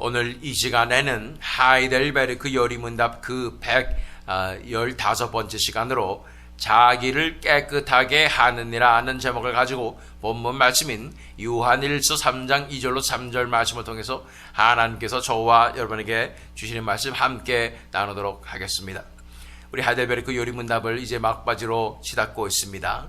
오늘 이 시간에는 하이델베르크 요리문답 그 115번째 시간으로 자기를 깨끗하게 하느니라 하는 제목을 가지고 본문 말씀인 요한일서 3장 2절로 3절 말씀을 통해서 하나님께서 저와 여러분에게 주시는 말씀 함께 나누도록 하겠습니다. 우리 하이델베르크 요리문답을 이제 막바지로 치닫고 있습니다.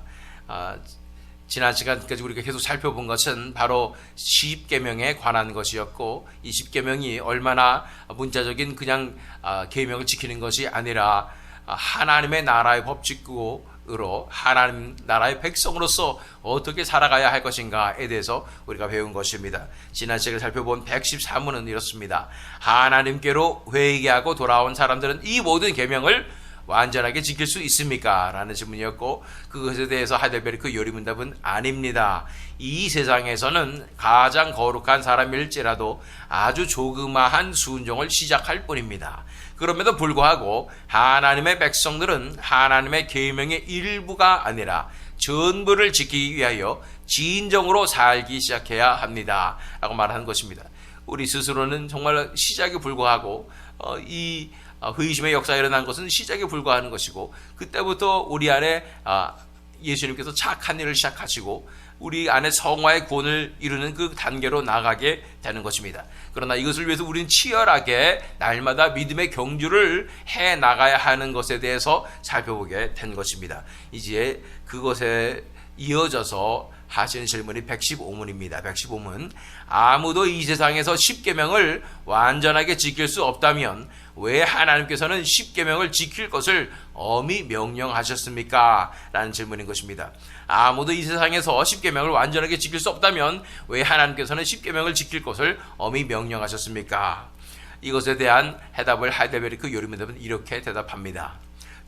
지난 시간까지 우리가 계속 살펴본 것은 바로 10계명에 관한 것이었고, 이 10계명이 얼마나 문자적인 그냥 계명을 지키는 것이 아니라 하나님의 나라의 법칙으로 하나님 나라의 백성으로서 어떻게 살아가야 할 것인가에 대해서 우리가 배운 것입니다. 지난 시간에 살펴본 113문은 이렇습니다. 하나님께로 회개하고 돌아온 사람들은 이 모든 계명을 완전하게 지킬 수 있습니까? 라는 질문이었고, 그것에 대해서 하이델베르크 요리문답은 아닙니다. 이 세상에서는 가장 거룩한 사람일지라도 아주 조그마한 순종을 시작할 뿐입니다. 그럼에도 불구하고 하나님의 백성들은 하나님의 계명의 일부가 아니라 전부를 지키기 위하여 진정으로 살기 시작해야 합니다. 라고 말하는 것입니다. 우리 스스로는 정말 시작에 불과하고 이 회심의 역사가 일어난 것은 시작에 불과하는 것이고, 그때부터 우리 안에 예수님께서 착한 일을 시작하시고 우리 안에 성화의 구원을 이루는 그 단계로 나가게 되는 것입니다. 그러나 이것을 위해서 우리는 치열하게 날마다 믿음의 경주를 해 나가야 하는 것에 대해서 살펴보게 된 것입니다. 이제 그것에 이어져서 하시는 질문이 115문입니다. 115문. 아무도 이 세상에서 10계명을 완전하게 지킬 수 없다면 왜 하나님께서는 10계명을 지킬 것을 엄히 명령하셨습니까? 라는 질문인 것입니다. 아무도 이 세상에서 10계명을 완전하게 지킬 수 없다면 왜 하나님께서는 10계명을 지킬 것을 엄히 명령하셨습니까? 이것에 대한 해답을 하이델베르크 요리문답은 이렇게 대답합니다.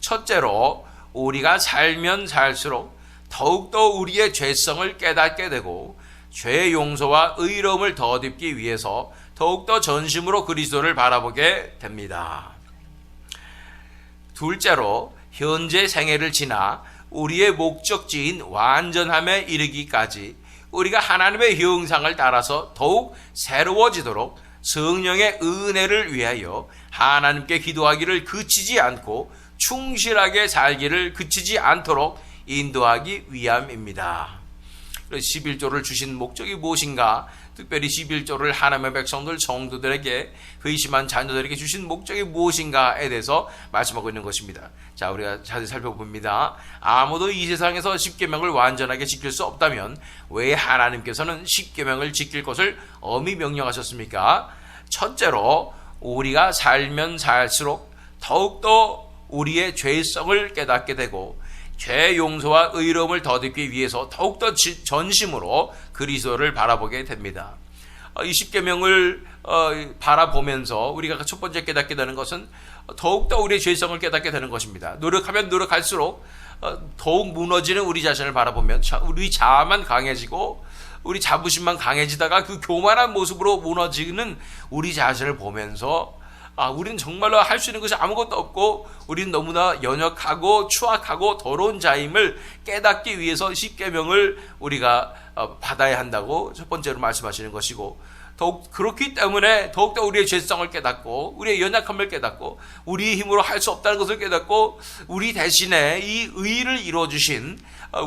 첫째로, 우리가 살면 살수록 더욱더 우리의 죄성을 깨닫게 되고 죄의 용서와 의로움을 덧입기 위해서 더욱더 전심으로 그리스도를 바라보게 됩니다. 둘째로, 현재 생애를 지나 우리의 목적지인 완전함에 이르기까지 우리가 하나님의 형상을 따라서 더욱 새로워지도록 성령의 은혜를 위하여 하나님께 기도하기를 그치지 않고 충실하게 살기를 그치지 않도록 인도하기 위함입니다. 11조를 주신 목적이 무엇인가? 특별히 11조를 하나님의 백성들, 성도들에게, 회심한 자녀들에게 주신 목적이 무엇인가에 대해서 말씀하고 있는 것입니다. 자, 우리가 자세히 살펴봅니다. 아무도 이 세상에서 10계명을 완전하게 지킬 수 없다면 왜 하나님께서는 10계명을 지킬 것을 엄히 명령하셨습니까? 첫째로, 우리가 살면 살수록 더욱더 우리의 죄성을 깨닫게 되고 죄 용서와 의로움을 덧입기 위해서 더욱더 전심으로 그리스도를 바라보게 됩니다. 이 10계명을 바라보면서 우리가 첫 번째 깨닫게 되는 것은 더욱더 우리의 죄성을 깨닫게 되는 것입니다. 노력하면 노력할수록 더욱 무너지는 우리 자신을 바라보면 우리 자아만 강해지고 우리 자부심만 강해지다가 그 교만한 모습으로 무너지는 우리 자신을 보면서 우리는 정말로 할 수 있는 것이 아무것도 없고 우리는 너무나 연약하고 추악하고 더러운 자임을 깨닫기 위해서 10계명을 우리가 받아야 한다고 첫 번째로 말씀하시는 것이고, 더욱 그렇기 때문에 더욱더 우리의 죄성을 깨닫고 우리의 연약함을 깨닫고 우리의 힘으로 할 수 없다는 것을 깨닫고 우리 대신에 이 의를 이루어주신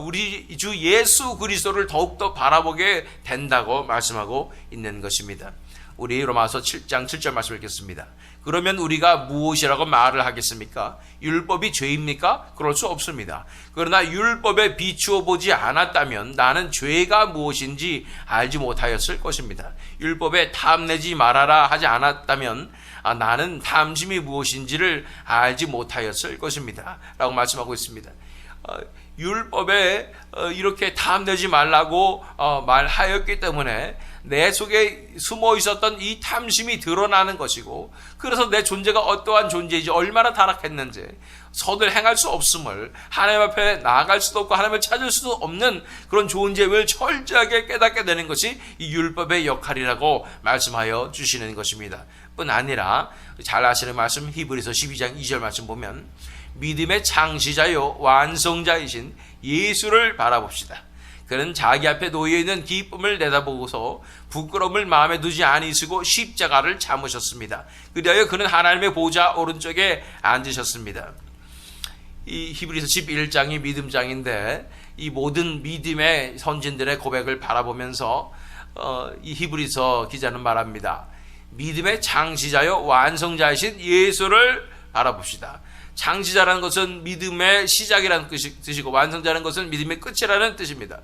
우리 주 예수 그리스도를 더욱더 바라보게 된다고 말씀하고 있는 것입니다. 우리 로마서 7장 7절 말씀 읽겠습니다. 그러면 우리가 무엇이라고 말을 하겠습니까? 율법이 죄입니까? 그럴 수 없습니다. 그러나 율법에 비추어 보지 않았다면 나는 죄가 무엇인지 알지 못하였을 것입니다. 율법에 탐내지 말아라 하지 않았다면 나는 탐심이 무엇인지를 알지 못하였을 것입니다. 라고 말씀하고 있습니다. 율법에 이렇게 탐내지 말라고 말하였기 때문에 내 속에 숨어 있었던 이 탐심이 드러나는 것이고, 그래서 내 존재가 어떠한 존재이지 얼마나 타락했는지 선을 행할 수 없음을, 하나님 앞에 나아갈 수도 없고 하나님을 찾을 수도 없는 그런 존재를 철저하게 깨닫게 되는 것이 이 율법의 역할이라고 말씀하여 주시는 것입니다. 뿐 아니라 잘 아시는 말씀 히브리서 12장 2절 말씀 보면 믿음의 창시자요 완성자이신 예수를 바라봅시다. 그는 자기 앞에 놓여있는 기쁨을 내다보고서 부끄러움을 마음에 두지 아니시고 십자가를 참으셨습니다. 그리하여 그는 하나님의 보좌 오른쪽에 앉으셨습니다. 이 히브리서 11장이 믿음장인데 이 모든 믿음의 선진들의 고백을 바라보면서 이 히브리서 기자는 말합니다. 믿음의 창시자요 완성자이신 예수를 바라봅시다. 창시자라는 것은 믿음의 시작이라는 뜻이고 완성자라는 것은 믿음의 끝이라는 뜻입니다.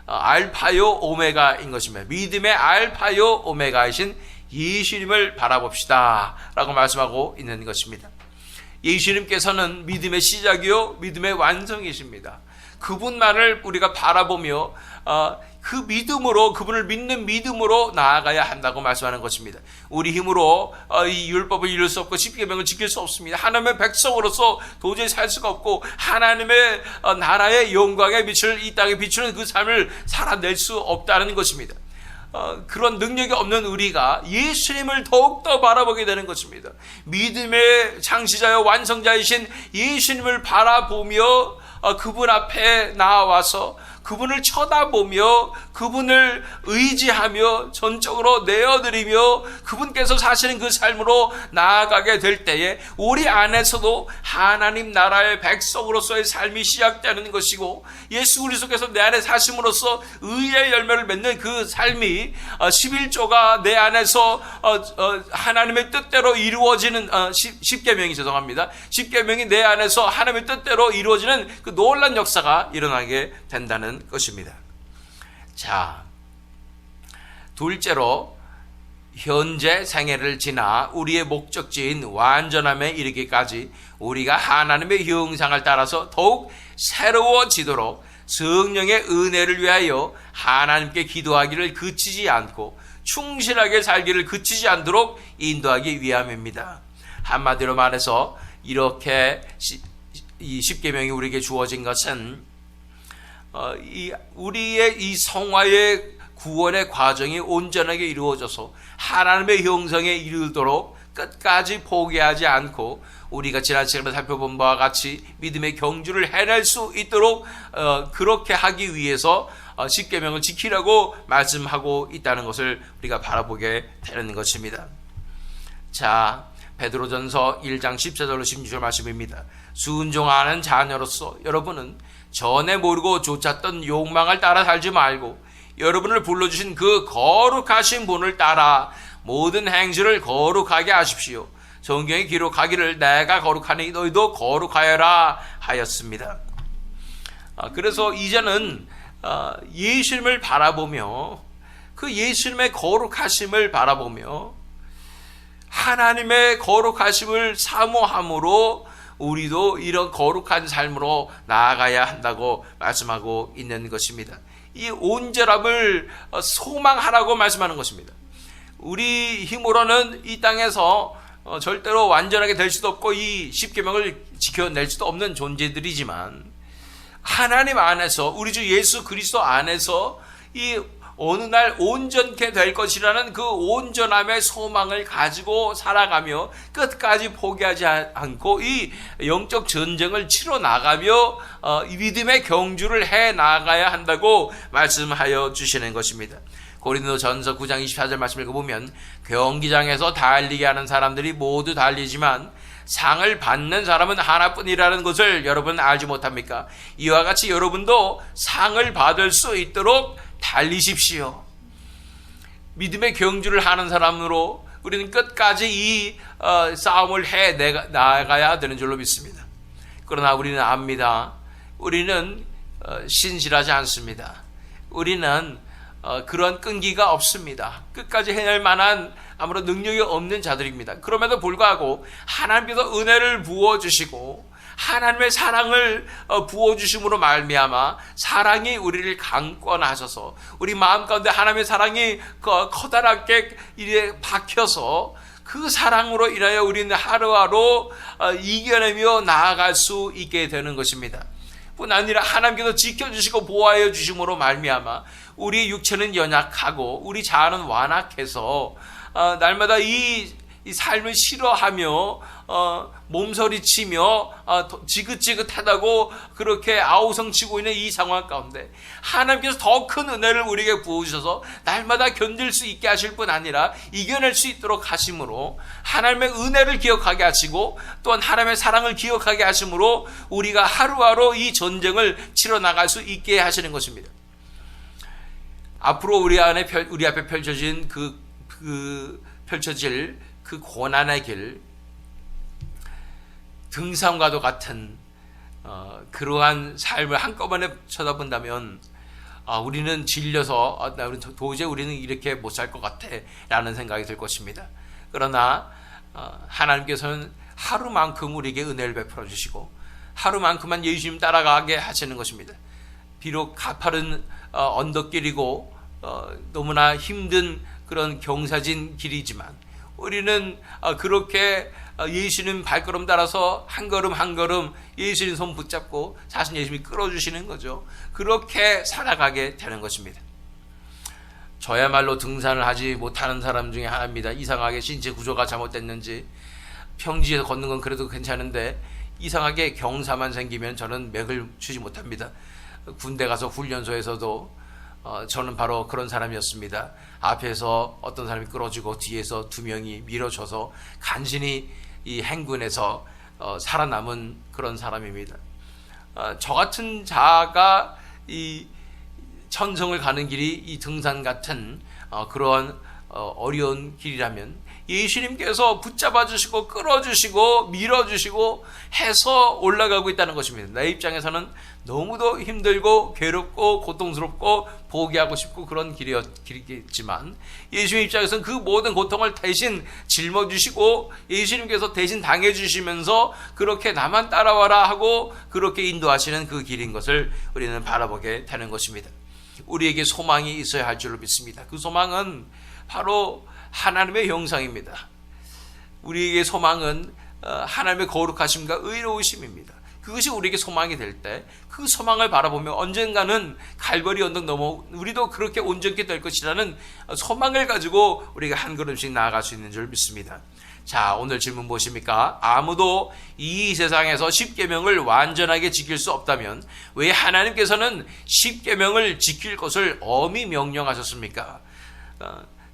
알파요 오메가인 것입니다. 믿음의 알파요 오메가이신 예수님을 바라봅시다 라고 말씀하고 있는 것입니다. 예수님께서는 믿음의 시작이요 믿음의 완성이십니다. 그분만을 우리가 바라보며 그 믿음으로, 그분을 믿는 믿음으로 나아가야 한다고 말씀하는 것입니다. 우리 힘으로 이 율법을 이룰 수 없고 십계명을 지킬 수 없습니다. 하나님의 백성으로서 도저히 살 수가 없고 하나님의 나라의 영광의 빛을 이 땅에 비추는 그 삶을 살아낼 수 없다는 것입니다. 그런 능력이 없는 우리가 예수님을 더욱더 바라보게 되는 것입니다. 믿음의 창시자여 완성자이신 예수님을 바라보며 그분 앞에 나와서 그분을 쳐다보며 그분을 의지하며 전적으로 내어드리며 그분께서 사시는 그 삶으로 나아가게 될 때에 우리 안에서도 하나님 나라의 백성으로서의 삶이 시작되는 것이고 예수 그리스도께서 내 안에 사심으로써 의의 열매를 맺는 그 삶이 11조가 내 안에서 하나님의 뜻대로 이루어지는 10계명이 죄송합니다. 10계명이 내 안에서 하나님의 뜻대로 이루어지는 그 놀라운 역사가 일어나게 된다는 것입니다. 자, 둘째로 현재 생애를 지나 우리의 목적지인 완전함에 이르기까지 우리가 하나님의 형상을 따라서 더욱 새로워지도록 성령의 은혜를 위하여 하나님께 기도하기를 그치지 않고 충실하게 살기를 그치지 않도록 인도하기 위함입니다. 한마디로 말해서 이렇게 이 십계명이 우리에게 주어진 것은 우리의 이 성화의 구원의 과정이 온전하게 이루어져서 하나님의 형상에 이르도록 끝까지 포기하지 않고 우리가 지난 시간에 살펴본 바와 같이 믿음의 경주를 해낼 수 있도록 그렇게 하기 위해서 십계명을 지키라고 말씀하고 있다는 것을 우리가 바라보게 되는 것입니다. 자, 베드로전서 1장 14절로 16절 말씀입니다. 순종하는 자녀로서 여러분은 전에 모르고 쫓았던 욕망을 따라 살지 말고 여러분을 불러주신 그 거룩하신 분을 따라 모든 행실을 거룩하게 하십시오. 성경에 기록하기를 내가 거룩하니 너희도 거룩하여라 하였습니다. 그래서 이제는 예수님을 바라보며 그 예수님의 거룩하심을 바라보며 하나님의 거룩하심을 사모함으로 우리도 이런 거룩한 삶으로 나아가야 한다고 말씀하고 있는 것입니다. 이 온전함을 소망하라고 말씀하는 것입니다. 우리 힘으로는 이 땅에서 절대로 완전하게 될 수도 없고 이 십계명을 지켜낼 수도 없는 존재들이지만 하나님 안에서 우리 주 예수 그리스도 안에서 이 어느 날 온전케 될 것이라는 그 온전함의 소망을 가지고 살아가며 끝까지 포기하지 않고 이 영적 전쟁을 치러 나가며 이 믿음의 경주를 해 나가야 한다고 말씀하여 주시는 것입니다. 고린도전서 9장 24절 말씀을 읽어보면 경기장에서 달리게 하는 사람들이 모두 달리지만 상을 받는 사람은 하나뿐이라는 것을 여러분 알지 못합니까? 이와 같이 여러분도 상을 받을 수 있도록 달리십시오. 믿음의 경주를 하는 사람으로 우리는 끝까지 이 싸움을 해 나가야 되는 줄로 믿습니다. 그러나 우리는 압니다. 우리는 신실하지 않습니다. 우리는 그런 끈기가 없습니다. 끝까지 해낼 만한 아무런 능력이 없는 자들입니다. 그럼에도 불구하고 하나님께서 은혜를 부어주시고 하나님의 사랑을 부어주심으로 말미암아 사랑이 우리를 강권하셔서 우리 마음 가운데 하나님의 사랑이 커다랗게 이래 박혀서 그 사랑으로 인하여 우리는 하루하루 이겨내며 나아갈 수 있게 되는 것입니다. 뿐 아니라 하나님께서 지켜주시고 보호하여 주심으로 말미암아 우리 육체는 연약하고 우리 자아는 완악해서 날마다 이 이 삶을 싫어하며 몸서리치며 지긋지긋하다고 그렇게 아우성치고 있는 이 상황 가운데 하나님께서 더 큰 은혜를 우리에게 부어주셔서 날마다 견딜 수 있게 하실 뿐 아니라 이겨낼 수 있도록 하심으로 하나님의 은혜를 기억하게 하시고 또한 하나님의 사랑을 기억하게 하심으로 우리가 하루하루 이 전쟁을 치러나갈 수 있게 하시는 것입니다. 앞으로 우리 앞에 펼쳐진 펼쳐질 그 고난의 길, 등산과도 같은 그러한 삶을 한꺼번에 쳐다본다면 우리는 질려서 도저히 우리는 이렇게 못 살 것 같아 라는 생각이 들 것입니다. 그러나 하나님께서는 하루만큼 우리에게 은혜를 베풀어 주시고 하루만큼만 예수님 따라가게 하시는 것입니다. 비록 가파른 언덕길이고 너무나 힘든 그런 경사진 길이지만 우리는 그렇게 예수님 발걸음 따라서 한 걸음 한 걸음 예수님 손 붙잡고 사실 예수님이 끌어주시는 거죠. 그렇게 살아가게 되는 것입니다. 저야말로 등산을 하지 못하는 사람 중에 하나입니다. 이상하게 신체 구조가 잘못됐는지 평지에서 걷는 건 그래도 괜찮은데 이상하게 경사만 생기면 저는 맥을 추지 못합니다. 군대 가서 훈련소에서도 저는 바로 그런 사람이었습니다. 앞에서 어떤 사람이 끌어주고 뒤에서 두 명이 밀어줘서 간신히 이 행군에서 살아남은 그런 사람입니다. 저 같은 자가 이 천성을 가는 길이 이 등산 같은 그러한 어려운 길이라면 예수님께서 붙잡아 주시고 끌어주시고 밀어주시고 해서 올라가고 있다는 것입니다. 내 입장에서는 너무도 힘들고 괴롭고 고통스럽고 포기하고 싶고 그런 길이겠지만 예수님 입장에서는 그 모든 고통을 대신 짊어지시고 예수님께서 대신 당해주시면서 그렇게 나만 따라와라 하고 그렇게 인도하시는 그 길인 것을 우리는 바라보게 되는 것입니다. 우리에게 소망이 있어야 할 줄로 믿습니다. 그 소망은 바로 하나님의 형상입니다. 우리에게 소망은 하나님의 거룩하심과 의로우심입니다. 그것이 우리에게 소망이 될 때 그 소망을 바라보며 언젠가는 갈보리 언덕 넘어 우리도 그렇게 온전케 될 것이라는 소망을 가지고 우리가 한 걸음씩 나아갈 수 있는 줄 믿습니다. 자, 오늘 질문 무엇입니까? 아무도 이 세상에서 십계명을 완전하게 지킬 수 없다면 왜 하나님께서는 십계명을 지킬 것을 엄히 명령하셨습니까?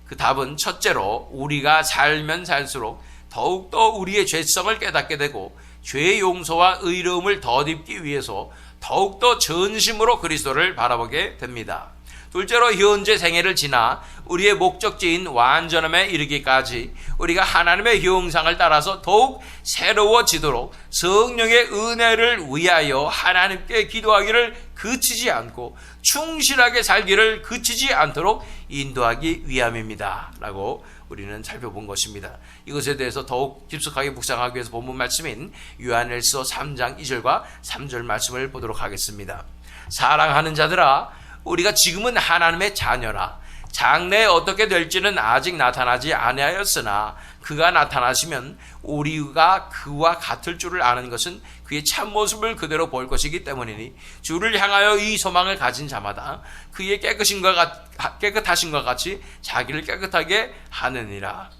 그 답은 첫째로 우리가 살면 살수록 더욱더 우리의 죄성을 깨닫게 되고 죄의 용서와 의로움을 덧입기 위해서 더욱더 전심으로 그리스도를 바라보게 됩니다. 둘째로 현재 생애를 지나 우리의 목적지인 완전함에 이르기까지 우리가 하나님의 형상을 따라서 더욱 새로워지도록 성령의 은혜를 위하여 하나님께 기도하기를 그치지 않고 충실하게 살기를 그치지 않도록 인도하기 위함입니다 라고 우리는 살펴본 것입니다. 이것에 대해서 더욱 깊숙하게 묵상하기 위해서 본문 말씀인 요한일서 3장 2절과 3절 말씀을 보도록 하겠습니다. 사랑하는 자들아, 우리가 지금은 하나님의 자녀라. 장래에 어떻게 될지는 아직 나타나지 아니하였으나 그가 나타나시면 우리가 그와 같을 줄을 아는 것은 그의 참모습을 그대로 볼 것이기 때문이니 주를 향하여 이 소망을 가진 자마다 그의 깨끗하심과 같이 자기를 깨끗하게 하느니라.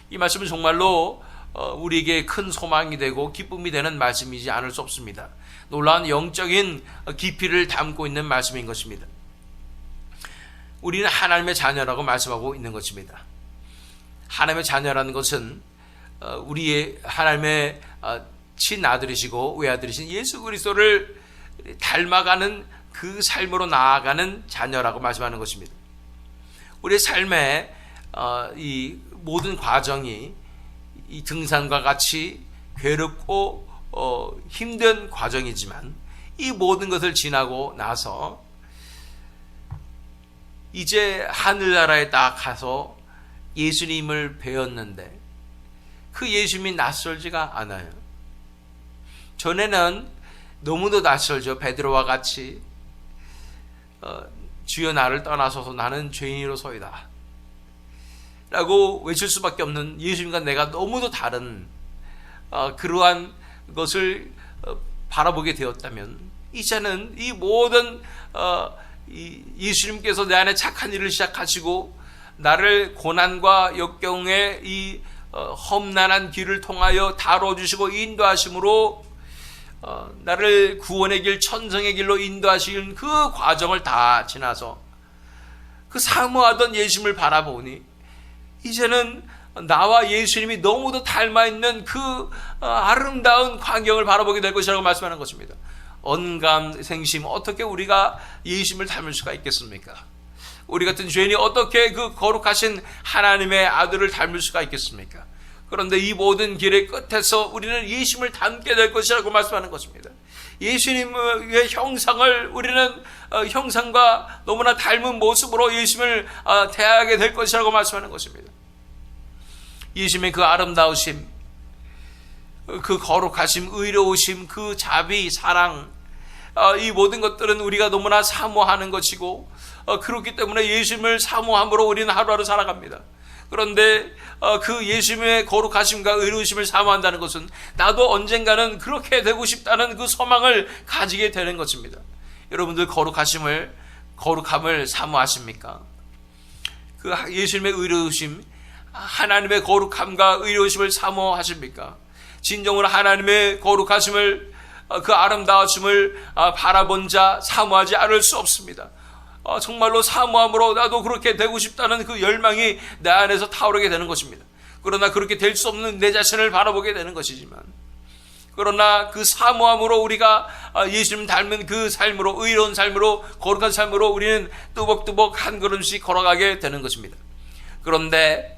이 말씀은 정말로 우리에게 큰 소망이 되고 기쁨이 되는 말씀이지 않을 수 없습니다. 놀라운 영적인 깊이를 담고 있는 말씀인 것입니다. 우리는 하나님의 자녀라고 말씀하고 있는 것입니다. 하나님의 자녀라는 것은 우리의 하나님의 친아들이시고 외아들이신 예수 그리스도를 닮아가는 그 삶으로 나아가는 자녀라고 말씀하는 것입니다. 우리의 삶의 이 모든 과정이 이 등산과 같이 괴롭고 힘든 과정이지만 이 모든 것을 지나고 나서 이제 하늘나라에 딱 가서 예수님을 배웠는데 그 예수님이 낯설지가 않아요. 전에는 너무도 낯설죠. 베드로와 같이 주여 나를 떠나소서 나는 죄인이로소이다 라고 외칠 수밖에 없는 예수님과 내가 너무도 다른 그러한 것을 바라보게 되었다면 이제는 이 모든 예수님께서 내 안에 착한 일을 시작하시고 나를 고난과 역경의 이 험난한 길을 통하여 다뤄주시고 인도하심으로 나를 구원의 길, 천성의 길로 인도하시는 그 과정을 다 지나서 그 사모하던 예수님을 바라보니 이제는 나와 예수님이 너무도 닮아있는 그 아름다운 광경을 바라보게 될 것이라고 말씀하는 것입니다. 언감생심, 어떻게 우리가 예수님을 닮을 수가 있겠습니까? 우리 같은 죄인이 어떻게 그 거룩하신 하나님의 아들을 닮을 수가 있겠습니까? 그런데 이 모든 길의 끝에서 우리는 예수님을 닮게 될 것이라고 말씀하는 것입니다. 예수님의 형상을 우리는 형상과 너무나 닮은 모습으로 예수님을 대하게 될 것이라고 말씀하는 것입니다. 예수님의 그 아름다우심, 그 거룩하심, 의로우심, 그 자비, 사랑, 이 모든 것들은 우리가 너무나 사모하는 것이고 그렇기 때문에 예수님을 사모함으로 우리는 하루하루 살아갑니다. 그런데 그 예수님의 거룩하심과 의로우심을 사모한다는 것은 나도 언젠가는 그렇게 되고 싶다는 그 소망을 가지게 되는 것입니다. 여러분들 거룩함을 사모하십니까? 그 예수님의 의로우심, 하나님의 거룩함과 의로우심을 사모하십니까? 진정으로 하나님의 거룩하심을, 그 아름다우심을 바라본 자 사모하지 않을 수 없습니다. 정말로 사모함으로 나도 그렇게 되고 싶다는 그 열망이 내 안에서 타오르게 되는 것입니다. 그러나 그렇게 될 수 없는 내 자신을 바라보게 되는 것이지만, 그러나 그 사모함으로 우리가 예수님 닮은 그 삶으로, 의로운 삶으로, 거룩한 삶으로 우리는 뚜벅뚜벅 한 걸음씩 걸어가게 되는 것입니다. 그런데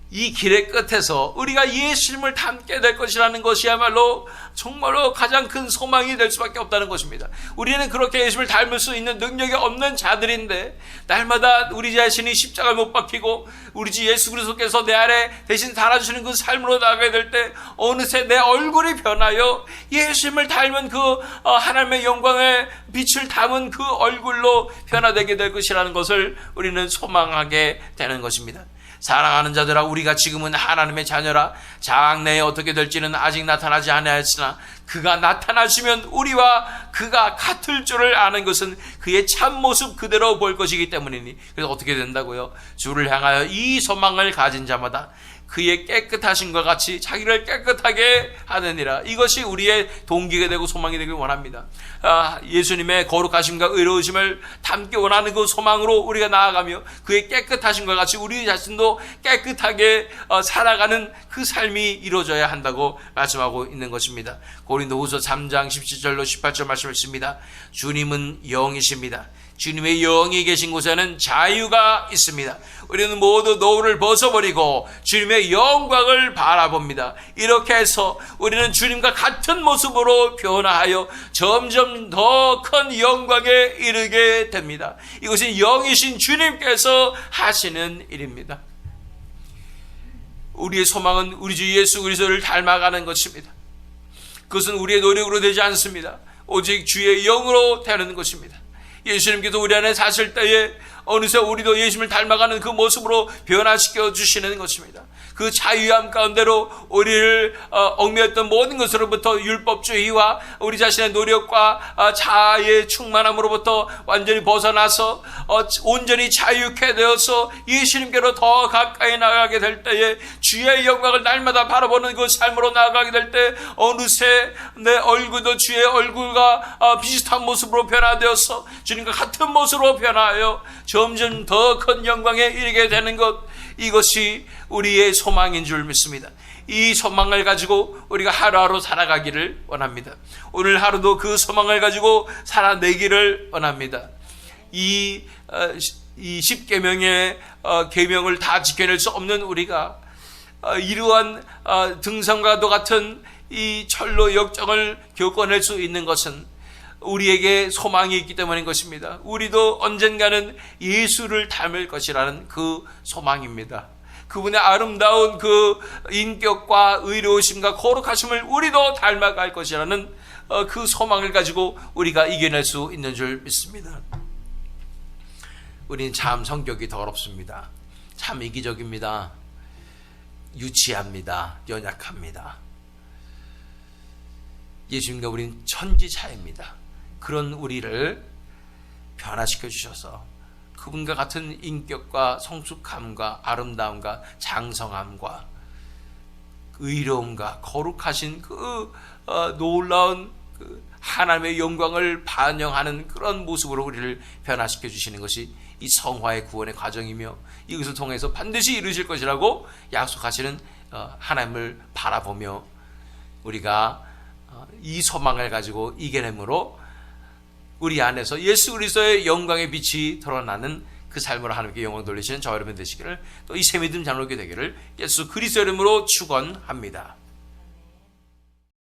이 길의 끝에서 우리가 예수님을 닮게 될 것이라는 것이야말로 정말로 가장 큰 소망이 될 수밖에 없다는 것입니다. 우리는 그렇게 예수님을 닮을 수 있는 능력이 없는 자들인데, 날마다 우리 자신이 십자가에 못 박히고 우리 주 예수 그리스도께서 내 안에 대신 달아주시는 그 삶으로 나가게 될 때 어느새 내 얼굴이 변하여 예수님을 닮은 그 하나님의 영광의 빛을 담은 그 얼굴로 변화되게 될 것이라는 것을 우리는 소망하게 되는 것입니다. 사랑하는 자들아, 우리가 지금은 하나님의 자녀라. 장래에 어떻게 될지는 아직 나타나지 않았으나 그가 나타나시면 우리와 그가 같을 줄을 아는 것은 그의 참모습 그대로 볼 것이기 때문이니, 그래서 어떻게 된다고요? 주를 향하여 이 소망을 가진 자마다 그의 깨끗하심과 같이 자기를 깨끗하게 하느니라. 이것이 우리의 동기가 되고 소망이 되길 원합니다. 예수님의 거룩하심과 의로우심을 담기 원하는 그 소망으로 우리가 나아가며 그의 깨끗하심과 같이 우리 자신도 깨끗하게 살아가는 그 삶이 이루어져야 한다고 말씀하고 있는 것입니다. 고린도후서 3장 17절로 18절 말씀을 씁니다. 주님은 영이십니다. 주님의 영이 계신 곳에는 자유가 있습니다. 우리는 모두 노를 벗어버리고 주님의 영광을 바라봅니다. 이렇게 해서 우리는 주님과 같은 모습으로 변화하여 점점 더 큰 영광에 이르게 됩니다. 이것은 영이신 주님께서 하시는 일입니다. 우리의 소망은 우리 주 예수 그리스도를 닮아가는 것입니다. 그것은 우리의 노력으로 되지 않습니다. 오직 주의 영으로 되는 것입니다. 예수님께서 우리 안에 사실 때에 어느새 우리도 예수님을 닮아가는 그 모습으로 변화시켜 주시는 것입니다. 그 자유함 가운데로 우리를 얽매였던 모든 것으로부터 율법주의와 우리 자신의 노력과 자아의 충만함으로부터 완전히 벗어나서 온전히 자유케 되어서 예수님께로 더 가까이 나가게 될 때에 주의 영광을 날마다 바라보는 그 삶으로 나아가게 될 때 어느새 내 얼굴도 주의 얼굴과 비슷한 모습으로 변화되어서 주님과 같은 모습으로 변화하여 점점 더 큰 영광에 이르게 되는 것, 이것이 우리의 소망인 줄 믿습니다. 이 소망을 가지고 우리가 하루하루 살아가기를 원합니다. 오늘 하루도 그 소망을 가지고 살아내기를 원합니다. 이 10계명의 계명을 다 지켜낼 수 없는 우리가 이러한 등산과도 같은 이 철로 역정을 겪어낼 수 있는 것은 우리에게 소망이 있기 때문인 것입니다. 우리도 언젠가는 예수를 닮을 것이라는 그 소망입니다. 그분의 아름다운 그 인격과 의로우심과 거룩하심을 우리도 닮아갈 것이라는 그 소망을 가지고 우리가 이겨낼 수 있는 줄 믿습니다. 우리는 참 성격이 더럽습니다. 참 이기적입니다. 유치합니다. 연약합니다. 예수님과 우리는 천지 차이입니다. 그런 우리를 변화시켜 주셔서 그분과 같은 인격과 성숙함과 아름다움과 장성함과 의로움과 거룩하신 그 놀라운 그 하나님의 영광을 반영하는 그런 모습으로 우리를 변화시켜 주시는 것이 이 성화의 구원의 과정이며, 이것을 통해서 반드시 이루실 것이라고 약속하시는 하나님을 바라보며 우리가 이 소망을 가지고 이겨내므로 우리 안에서 예수 그리스도의 영광의 빛이 드러나는 그 삶으로 하나님께 영광 돌리시는 저와 여러분 되시기를, 또 이 새 믿음 자녀게 되기를 예수 그리스도 이름으로 축원합니다.